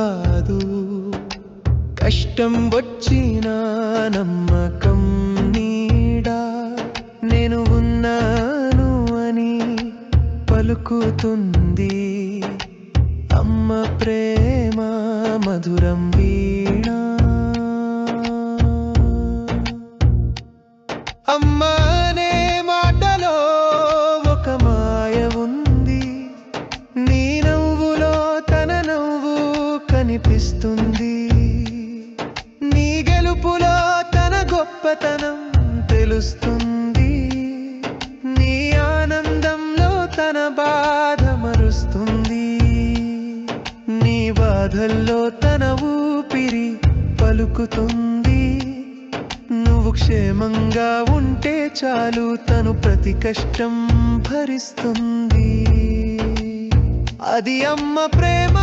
కాదు, కష్టం వచ్చినా నమ్మకం నీడా, నేను ఉన్నాను అని పలుకుతుంది. అమ్మ ప్రేమ మధురం వీణా. అమ్మ అనే మాటలో ఒక మాయ ఉంది, నీ నవ్వులో తన నవ్వు కనిపిస్తుంది. నీ గెలుపులో తన గొప్పతనం తెలుస్తుంది. నీ ఆనందంలో తన బాధ మరుస్తుంది. నీ బాధల్లో తన ఊపిరి పలుకుతుంది. నువ్వు క్షేమంగా ఉంటే చాలు, తను ప్రతి కష్టం భరిస్తుంది. అది అమ్మ ప్రేమ.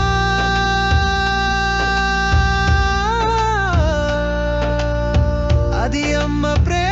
అది అమ్మ ప్రేమ.